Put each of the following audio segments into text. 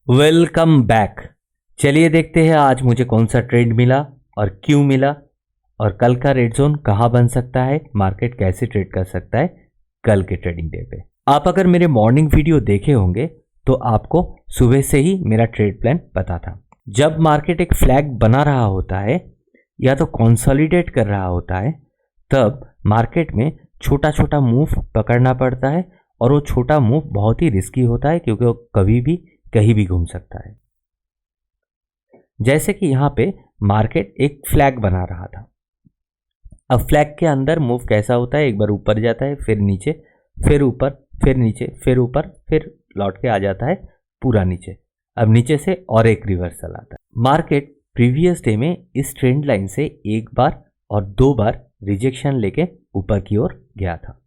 Welcome back. चलिए देखते हैं आज मुझे कौन सा ट्रेड मिला और क्यों मिला और कल का रेड जोन कहाँ बन सकता है, मार्केट कैसे ट्रेड कर सकता है कल के ट्रेडिंग डे पे। आप अगर मेरे मॉर्निंग वीडियो देखे होंगे तो आपको सुबह से ही मेरा ट्रेड प्लान पता था। जब मार्केट एक फ्लैग बना रहा होता है या तो कंसोलिडेट कर रहा होता है तब मार्केट में छोटा छोटा मूव पकड़ना पड़ता है और वो छोटा मूव बहुत ही रिस्की होता है क्योंकि वो कभी भी कहीं भी घूम सकता है। जैसे कि यहां पे मार्केट एक फ्लैग बना रहा था। अब फ्लैग के अंदर मूव कैसा होता है, एक बार ऊपर जाता है, फिर नीचे, फिर ऊपर, फिर नीचे, फिर ऊपर, फिर लौट के आ जाता है पूरा नीचे। अब नीचे से और एक रिवर्सल आता है। मार्केट प्रीवियस डे में इस ट्रेंड लाइन से एक बार और दो बार रिजेक्शन लेके ऊपर की ओर गया था।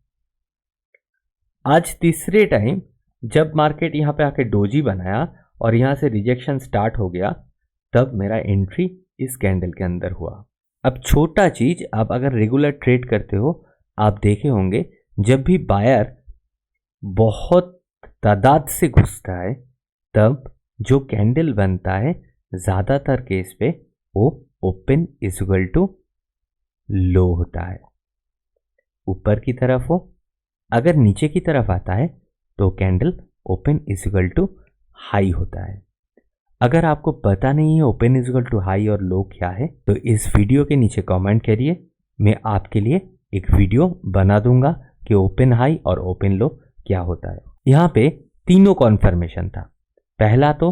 आज तीसरे टाइम जब मार्केट यहाँ पे आके डोजी बनाया और यहाँ से रिजेक्शन स्टार्ट हो गया तब मेरा एंट्री इस कैंडल के अंदर हुआ। अब छोटा चीज, आप अगर रेगुलर ट्रेड करते हो आप देखे होंगे जब भी बायर बहुत तादाद से घुसता है तब जो कैंडल बनता है ज्यादातर केस पे वो ओपन इज इक्वल टू लो होता है, ऊपर की तरफ हो। अगर नीचे की तरफ आता है तो candle open is equal to high होता है। अगर आपको पता नहीं है open is equal to high और लो क्या है तो इस वीडियो के नीचे कमेंट करिए, मैं आपके लिए एक वीडियो बना दूंगा कि ओपन हाई और ओपन लो क्या होता है। यहाँ पे तीनों कॉन्फर्मेशन था। पहला तो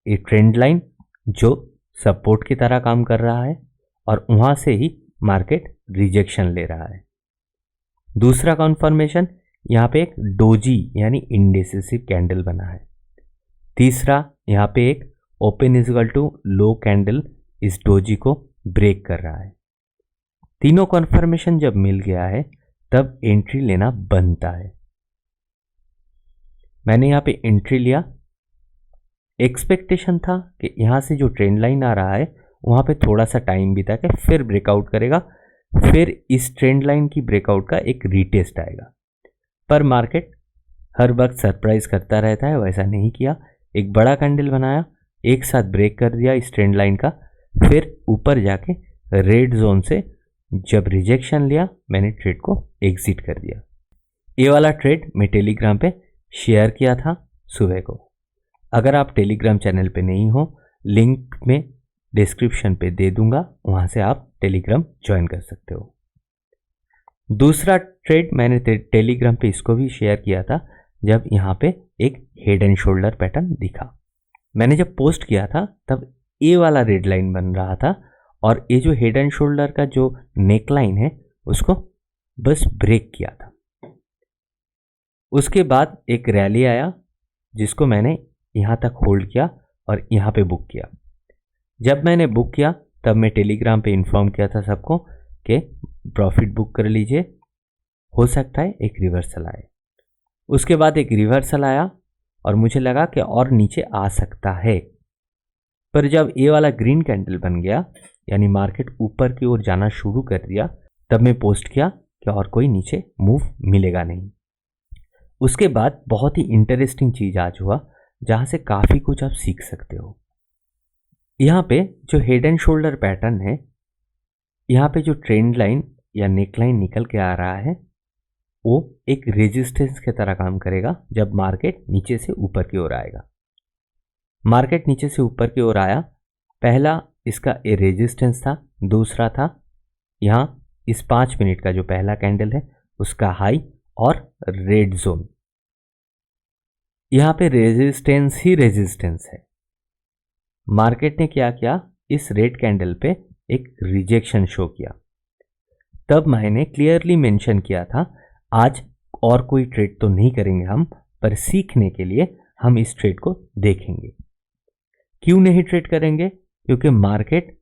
एक ट्रेंड लाइन जो सपोर्ट की तरह काम कर रहा है और वहां से ही मार्केट रिजेक्शन ले रहा है। दूसरा कॉन्फर्मेशन, यहाँ पे एक डोजी यानी इंडिसिसिव कैंडल बना है। तीसरा, यहाँ पे एक open is equal to low candle इस डोजी को ब्रेक कर रहा है। तीनों कॉन्फर्मेशन जब मिल गया है तब एंट्री लेना बनता है। मैंने यहाँ पे एंट्री लिया। एक्सपेक्टेशन था कि यहाँ से जो ट्रेंड लाइन आ रहा है वहाँ पे थोड़ा सा टाइम बिता के फिर ब्रेकआउट करेगा, फिर इस ट्रेंड लाइन की ब्रेकआउट का एक रीटेस्ट आएगा। पर मार्केट हर वक्त सरप्राइज करता रहता है, वैसा नहीं किया। एक बड़ा कैंडल बनाया, एक साथ ब्रेक कर दिया इस ट्रेंड लाइन का, फिर ऊपर जाके रेड जोन से जब रिजेक्शन लिया मैंने ट्रेड को एग्जिट कर दिया। ये वाला ट्रेड मैं टेलीग्राम पे शेयर किया था सुबह को। अगर आप टेलीग्राम चैनल पे नहीं हो, लिंक में डिस्क्रिप्शन पे दे दूंगा, वहां से आप टेलीग्राम ज्वाइन कर सकते हो। दूसरा ट्रेड मैंने टेलीग्राम पे इसको भी शेयर किया था जब यहाँ पे एक हेड एंड शोल्डर पैटर्न दिखा। मैंने जब पोस्ट किया था तब ए वाला रेड लाइन बन रहा था और ये जो हेड एंड शोल्डर का जो नेक लाइन है उसको बस ब्रेक किया था। उसके बाद एक रैली आया जिसको मैंने यहाँ तक होल्ड किया और यहाँ पे बुक किया। जब मैंने बुक किया तब मैं टेलीग्राम पे इन्फॉर्म किया था सबको कि प्रॉफिट बुक कर लीजिए, हो सकता है एक रिवर्सल आए। उसके बाद एक रिवर्सल आया और मुझे लगा कि और नीचे आ सकता है, पर जब ये वाला ग्रीन कैंडल बन गया यानी मार्केट ऊपर की ओर जाना शुरू कर दिया तब मैं पोस्ट किया कि और कोई नीचे मूव मिलेगा नहीं। उसके बाद बहुत ही इंटरेस्टिंग चीज आज हुआ जहां से काफी कुछ आप सीख सकते हो। यहाँ पे जो हेड एंड शोल्डर पैटर्न है, यहाँ पे जो ट्रेंड लाइन या नेक लाइन निकल के आ रहा है वो एक रेजिस्टेंस की तरह काम करेगा जब मार्केट नीचे से ऊपर की ओर आएगा। मार्केट नीचे से ऊपर की ओर आया, पहला इसका ए रेजिस्टेंस था, दूसरा था यहाँ इस 5 मिनट का जो पहला कैंडल है उसका हाई और रेड जोन। यहाँ पे रेजिस्टेंस ही रेजिस्टेंस है। मार्केट ने क्या किया, इस रेड कैंडल पे एक रिजेक्शन शो किया। तब मैंने क्लियरली मेंशन किया था आज और कोई ट्रेड तो नहीं करेंगे हम, पर सीखने के लिए हम इस ट्रेड को देखेंगे। क्यों नहीं ट्रेड करेंगे? क्योंकि मार्केट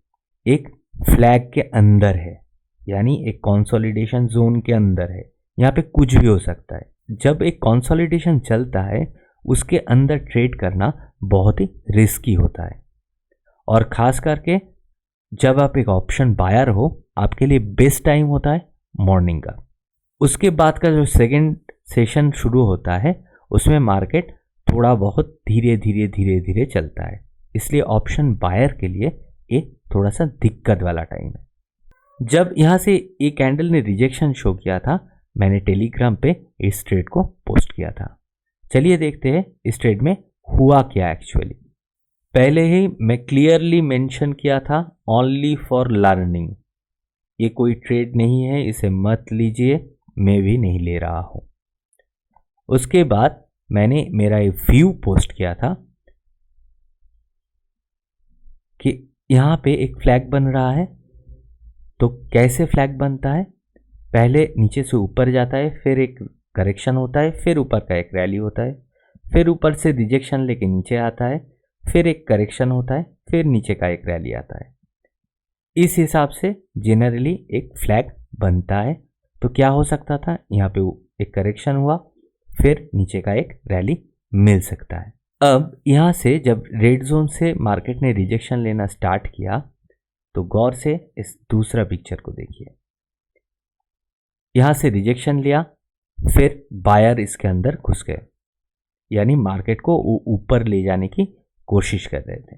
एक फ्लैग के अंदर है यानी एक कंसोलिडेशन जोन के अंदर है। यहाँ पे कुछ भी हो सकता है। जब एक कंसोलिडेशन चलता है उसके अंदर ट्रेड करना बहुत ही रिस्की होता है और खास करके जब आप एक ऑप्शन बायर हो आपके लिए बेस्ट टाइम होता है मॉर्निंग का। उसके बाद का जो सेकंड सेशन शुरू होता है उसमें मार्केट थोड़ा बहुत धीरे धीरे धीरे धीरे चलता है, इसलिए ऑप्शन बायर के लिए ये थोड़ा सा दिक्कत वाला टाइम है। जब यहाँ से एक कैंडल ने रिजेक्शन शो किया था, मैंने टेलीग्राम पे इस ट्रेड को पोस्ट किया था। चलिए देखते हैं इस ट्रेड में हुआ क्या एक्चुअली। पहले ही मैं क्लियरली मेंशन किया था, ओनली फॉर लर्निंग, ये कोई ट्रेड नहीं है, इसे मत लीजिए, मैं भी नहीं ले रहा हूं। उसके बाद मैंने मेरा एक व्यू पोस्ट किया था कि यहाँ पे एक फ्लैग बन रहा है। तो कैसे फ्लैग बनता है, पहले नीचे से ऊपर जाता है, फिर एक करेक्शन होता है, फिर ऊपर का एक रैली होता है, फिर ऊपर से रिजेक्शन लेके नीचे आता है, फिर एक करेक्शन होता है, फिर नीचे का एक रैली आता है। इस हिसाब से जनरली एक फ्लैग बनता है। तो क्या हो सकता था, यहाँ पे एक करेक्शन हुआ, फिर नीचे का एक रैली मिल सकता है। अब यहाँ से जब रेड जोन से मार्केट ने रिजेक्शन लेना स्टार्ट किया, तो गौर से इस दूसरा पिक्चर को देखिए। यहाँ से रिजेक्शन लिया, फिर बायर इसके अंदर घुस गए, यानी मार्केट को ऊपर ले जाने की कोशिश कर रहे थे,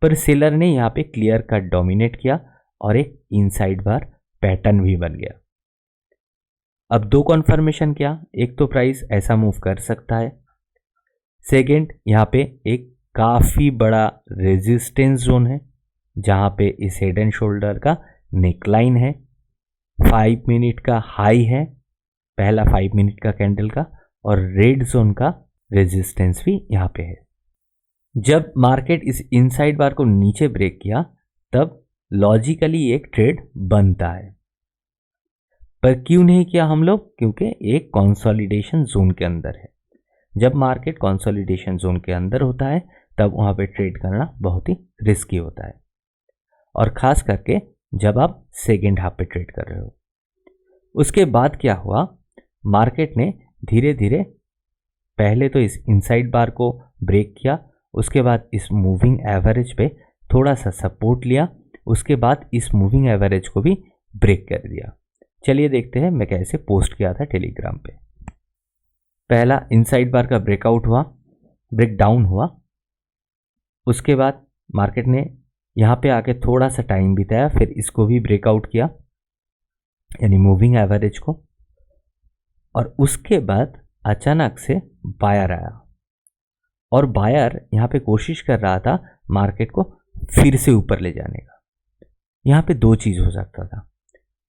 पर सेलर ने यहाँ पे क्लियर कट डोमिनेट किया और एक इनसाइड बार पैटर्न भी बन गया। अब दो कन्फर्मेशन क्या, एक तो प्राइस ऐसा मूव कर सकता है, सेकंड यहाँ पे एक काफ़ी बड़ा रेजिस्टेंस जोन है जहाँ पे इस हेड एंड शोल्डर का नेकलाइन है, 5 मिनट का हाई है, पहला 5 मिनट का कैंडल का, और रेड जोन का रेजिस्टेंस भी यहाँ पे है। जब मार्केट इस इनसाइड बार को नीचे ब्रेक किया, तब लॉजिकली एक ट्रेड बनता है, पर क्यों नहीं किया हम लोग, क्योंकि एक कंसोलिडेशन जोन के अंदर है। जब मार्केट कंसोलिडेशन जोन के अंदर होता है, तब वहाँ पे ट्रेड करना बहुत ही रिस्की होता है, और ख़ास करके जब आप सेकेंड हाफ पे ट्रेड कर रहे हो। उसके बाद क्या हुआ, मार्केट ने धीरे धीरे पहले तो इस इनसाइड बार को ब्रेक किया, उसके बाद इस मूविंग एवरेज पे थोड़ा सा सपोर्ट लिया, उसके बाद इस मूविंग एवरेज को भी ब्रेक कर दिया। चलिए देखते हैं मैं कैसे पोस्ट किया था टेलीग्राम पे। पहला इनसाइड बार का ब्रेकआउट हुआ, ब्रेक डाउन हुआ, उसके बाद मार्केट ने यहाँ पे आके थोड़ा सा टाइम बिताया, फिर इसको भी ब्रेकआउट किया, यानी मूविंग एवरेज को, और उसके बाद अचानक से बायर आया, और बायर यहाँ पे कोशिश कर रहा था मार्केट को फिर से ऊपर ले जाने का। यहाँ पे दो चीज़ हो सकता था,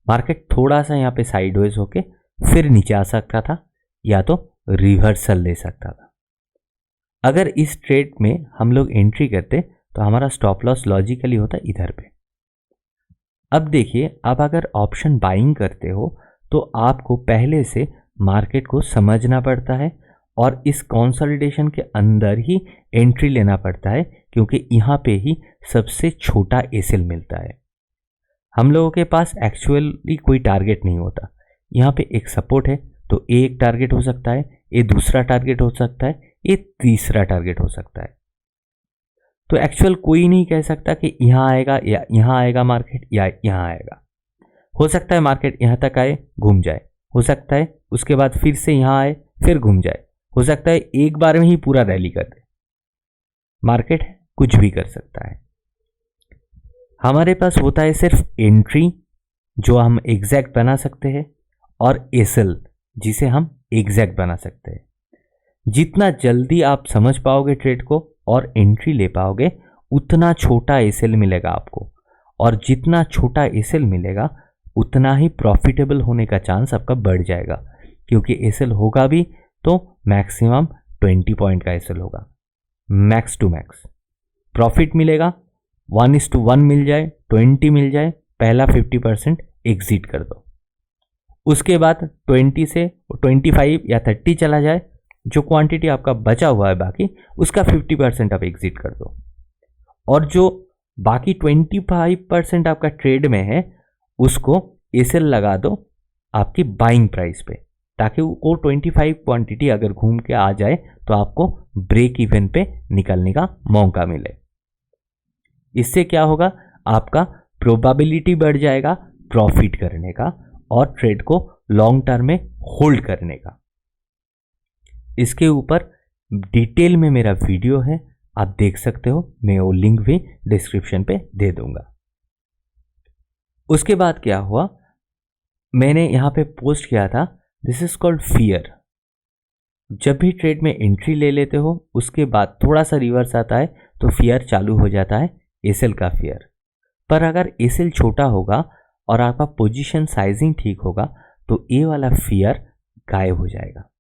मार्केट थोड़ा सा यहाँ पे साइडवेज होके फिर नीचे आ सकता था, या तो रिवर्सल ले सकता था। अगर इस ट्रेड में हम लोग एंट्री करते तो हमारा स्टॉप लॉस लॉजिकली होता इधर पे। अब देखिए, आप अगर ऑप्शन बाइंग करते हो तो आपको पहले से मार्केट को समझना पड़ता है और इस कंसोलिडेशन के अंदर ही एंट्री लेना पड़ता है, क्योंकि यहाँ पे ही सबसे छोटा एसएल मिलता है। हम लोगों के पास एक्चुअली कोई टारगेट नहीं होता। यहाँ पे एक सपोर्ट है तो एक टारगेट हो सकता है, ये दूसरा टारगेट हो सकता है, ये तीसरा टारगेट हो सकता है। तो एक्चुअल कोई नहीं कह सकता कि यहाँ आएगा या यहाँ आएगा मार्केट या यहाँ आएगा। हो सकता है मार्केट यहाँ तक आए, घूम जाए, हो सकता है उसके बाद फिर से यहाँ आए, फिर घूम जाए, हो सकता है एक बार में ही पूरा रैली कर दे। मार्केट कुछ भी कर सकता है। हमारे पास होता है सिर्फ एंट्री जो हम एग्जैक्ट बना सकते हैं, और एसएल जिसे हम एग्जैक्ट बना सकते हैं। जितना जल्दी आप समझ पाओगे ट्रेड को और एंट्री ले पाओगे, उतना छोटा एसएल मिलेगा आपको, और जितना छोटा एसएल मिलेगा उतना ही प्रॉफिटेबल होने का चांस आपका बढ़ जाएगा, क्योंकि एसएल होगा भी तो मैक्सिमम 20 पॉइंट का एसएल होगा, मैक्स टू मैक्स। प्रॉफिट मिलेगा 1:1 मिल जाए, 20 मिल जाए, पहला 50% एग्जिट कर दो। उसके बाद 20 से 25 या 30 चला जाए, जो क्वांटिटी आपका बचा हुआ है बाकी, उसका 50% आप एग्जिट कर दो, और जो बाकी 25% आपका ट्रेड में है उसको एसएल लगा दो आपकी बाइंग प्राइस पे, ताकि वो 25 क्वांटिटी अगर घूम के आ जाए तो आपको ब्रेक इवन पे निकलने का मौका मिले। इससे क्या होगा, आपका प्रोबेबिलिटी बढ़ जाएगा प्रॉफिट करने का और ट्रेड को लॉन्ग टर्म में होल्ड करने का। इसके ऊपर डिटेल में मेरा वीडियो है, आप देख सकते हो, मैं वो लिंक भी डिस्क्रिप्शन पे दे दूंगा। उसके बाद क्या हुआ, मैंने यहाँ पे पोस्ट किया था, दिस इज कॉल्ड फियर। जब भी ट्रेड में एंट्री ले लेते हो उसके बाद थोड़ा सा रिवर्स आता है तो फियर चालू हो जाता है, एसएल का फियर। पर अगर एसएल छोटा होगा और आपका पोजीशन साइजिंग ठीक होगा तो ये वाला फियर गायब हो जाएगा।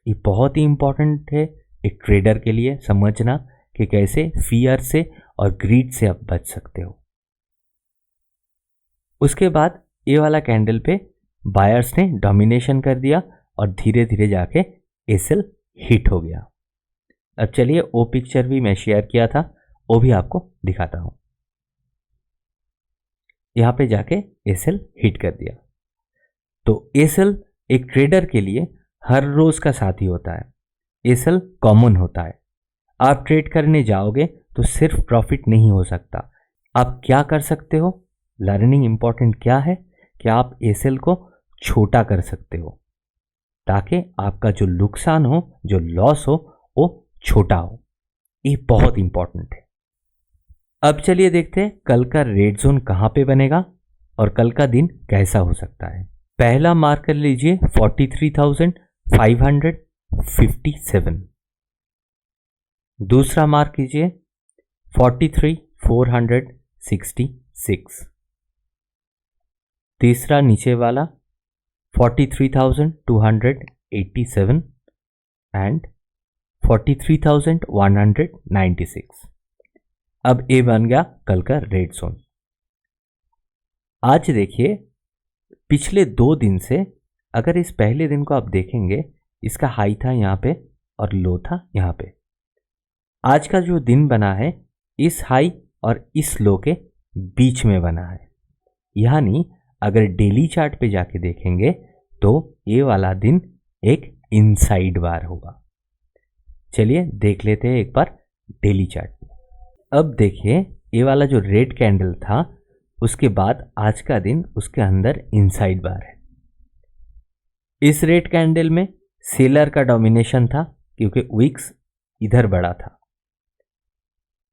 ये बहुत ही इंपॉर्टेंट है एक ट्रेडर के लिए समझना कि कैसे फियर से और ग्रीड से आप बच सकते हो। उसके बाद ये वाला कैंडल पे बायर्स ने डोमिनेशन कर दिया और धीरे धीरे जाके एसएल हिट हो गया। अब चलिए वो पिक्चर भी मैं शेयर किया था, वो भी आपको दिखाता हूं। यहां पे जाके एसएल हिट कर दिया। तो एसएल एक ट्रेडर के लिए हर रोज का साथी होता है। एसएल कॉमन होता है। आप ट्रेड करने जाओगे तो सिर्फ प्रॉफिट नहीं हो सकता। आप क्या कर सकते हो, लर्निंग इंपॉर्टेंट क्या है कि आप एसएल को छोटा कर सकते हो ताकि आपका जो नुकसान हो, जो लॉस हो, वो छोटा हो। ये बहुत इंपॉर्टेंट है। अब चलिए देखते हैं कल का रेड जोन कहां पे बनेगा और कल का दिन कैसा हो सकता है। पहला मार्क कर लीजिए 43,557। दूसरा मार्क कीजिए 43,466। तीसरा नीचे वाला 43,287 एंड 43,196। अब ये बन गया कल का रेड जोन। आज देखिए पिछले 2 दिन से अगर इस पहले दिन को आप देखेंगे, इसका हाई था यहाँ पे और लो था यहाँ पे। आज का जो दिन बना है इस हाई और इस लो के बीच में बना है। यानी अगर डेली चार्ट पे जाके देखेंगे तो ये वाला दिन एक इनसाइड बार होगा। चलिए देख लेते हैं एक बार डेली चार्ट पे। अब देखिए ये वाला जो रेड कैंडल था उसके बाद आज का दिन उसके अंदर इनसाइड बार है। इस रेड कैंडल में सेलर का डोमिनेशन था क्योंकि विक्स इधर बढ़ा था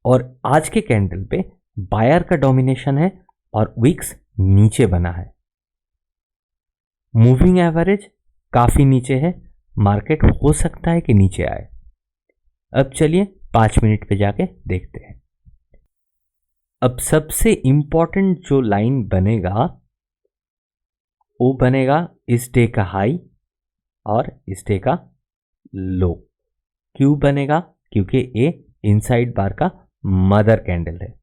और आज के कैंडल पे बायर का डोमिनेशन है और विक्स नीचे बना है। मूविंग एवरेज काफी नीचे है, मार्केट हो सकता है कि नीचे आए। अब चलिए 5 मिनट पे जाके देखते हैं। अब सबसे इंपॉर्टेंट जो लाइन बनेगा वो बनेगा इस डे का हाई और इस डे का लो। क्यों बनेगा? क्योंकि ये इनसाइड बार का मदर कैंडल है।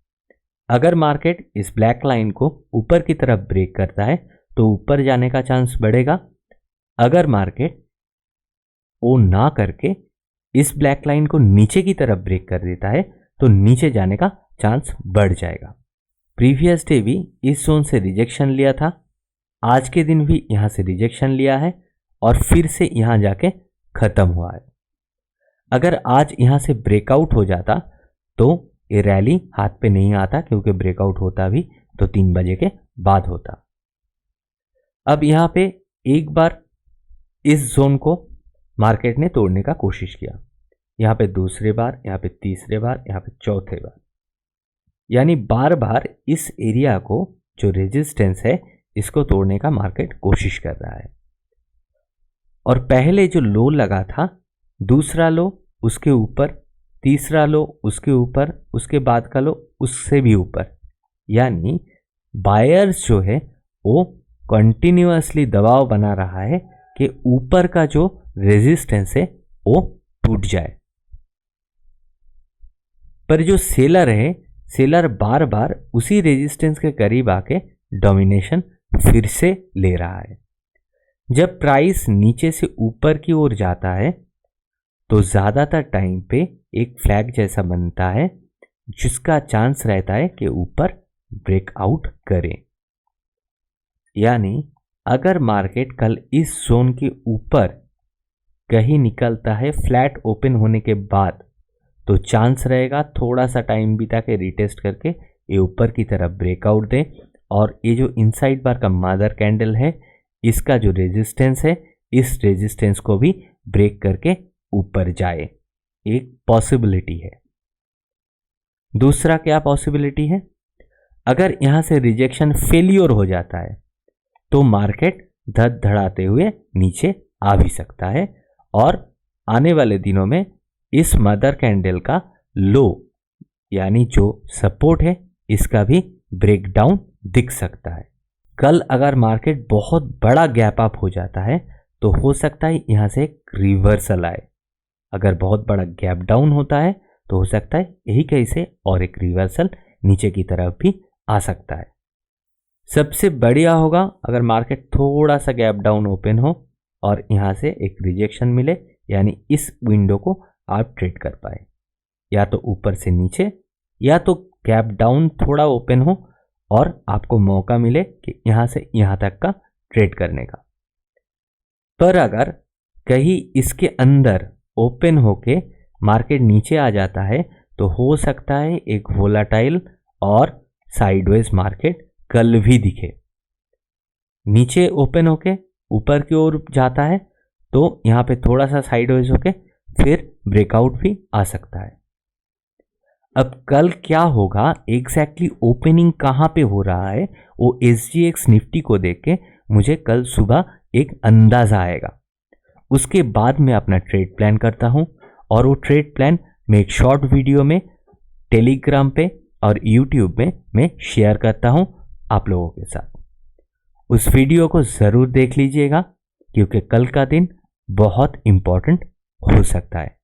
अगर मार्केट इस ब्लैक लाइन को ऊपर की तरफ ब्रेक करता है तो ऊपर जाने का चांस बढ़ेगा। अगर मार्केट वो ना करके इस ब्लैक लाइन को नीचे की तरफ ब्रेक कर देता है तो नीचे जाने का चांस बढ़ जाएगा। प्रीवियस डे भी इस जोन से रिजेक्शन लिया था, आज के दिन भी यहां से रिजेक्शन लिया है और फिर से यहां जाके खत्म हुआ है। अगर आज यहां से ब्रेकआउट हो जाता तो ये रैली हाथ पे नहीं आता, क्योंकि ब्रेकआउट होता भी तो 3 बजे के बाद होता। अब यहां पे एक बार इस जोन को मार्केट ने तोड़ने का कोशिश किया, यहां पे दूसरे बार, यहां पे तीसरे बार, यहां पे चौथे बार, यानी बार बार इस एरिया को जो रेजिस्टेंस है इसको तोड़ने का मार्केट कोशिश कर रहा है। और पहले जो लो लगा था, दूसरा लो उसके ऊपर, तीसरा लो उसके ऊपर, उसके बाद का लो उससे भी ऊपर, यानी बायर्स जो है वो कंटिन्यूअसली दबाव बना रहा है कि ऊपर का जो रेजिस्टेंस है वो टूट जाए। पर जो सेलर है, सेलर बार बार उसी रेजिस्टेंस के करीब आके डोमिनेशन फिर से ले रहा है। जब प्राइस नीचे से ऊपर की ओर जाता है तो ज्यादातर टाइम पे एक फ्लैग जैसा बनता है जिसका चांस रहता है कि ऊपर ब्रेकआउट करे। यानी अगर मार्केट कल इस जोन के ऊपर कहीं निकलता है फ्लैट ओपन होने के बाद, तो चांस रहेगा थोड़ा सा टाइम बिता के रिटेस्ट करके ये ऊपर की तरफ ब्रेकआउट दे और ये जो इनसाइड बार का मदर कैंडल है इसका जो रेजिस्टेंस है इस रेजिस्टेंस को भी ब्रेक करके ऊपर जाए। एक पॉसिबिलिटी है। दूसरा क्या पॉसिबिलिटी है, अगर यहां से रिजेक्शन फेलियर हो जाता है तो मार्केट धड़ाते हुए नीचे आ भी सकता है और आने वाले दिनों में इस मदर कैंडल का लो यानी जो सपोर्ट है इसका भी ब्रेकडाउन दिख सकता है। कल अगर मार्केट बहुत बड़ा गैप अप हो जाता है तो हो सकता है यहां से एक रिवर्सल आए। अगर बहुत बड़ा गैप डाउन होता है तो हो सकता है यही कहीं से और एक रिवर्सल नीचे की तरफ भी आ सकता है। सबसे बढ़िया होगा अगर मार्केट थोड़ा सा गैप डाउन ओपन हो और यहां से एक रिजेक्शन मिले, यानी इस विंडो को आप ट्रेड कर पाए, या तो ऊपर से नीचे या तो गैप डाउन थोड़ा ओपन हो और आपको मौका मिले कि यहां से यहां तक का ट्रेड करने का। पर अगर कहीं इसके अंदर ओपन होके मार्केट नीचे आ जाता है तो हो सकता है एक वोलाटाइल और साइडवेज मार्केट कल भी दिखे। नीचे ओपन होके ऊपर की ओर जाता है तो यहां पे थोड़ा सा साइडवेज होके फिर ब्रेकआउट भी आ सकता है। अब कल क्या होगा एग्जैक्टली ओपनिंग कहां पे हो रहा है वो SGX निफ्टी को देख के मुझे कल सुबह एक अंदाजा आएगा। उसके बाद मैं अपना ट्रेड प्लान करता हूं और वो ट्रेड प्लान मैं एक शॉर्ट वीडियो में टेलीग्राम पे और यूट्यूब में मैं शेयर करता हूं आप लोगों के साथ। उस वीडियो को ज़रूर देख लीजिएगा क्योंकि कल का दिन बहुत इम्पोर्टेंट हो सकता है।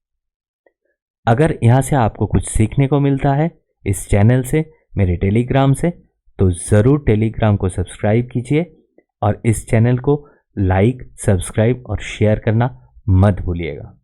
अगर यहाँ से आपको कुछ सीखने को मिलता है इस चैनल से, मेरे टेलीग्राम से, तो ज़रूर टेलीग्राम को सब्सक्राइब कीजिए और इस चैनल को लाइक, सब्सक्राइब और शेयर करना मत भूलिएगा।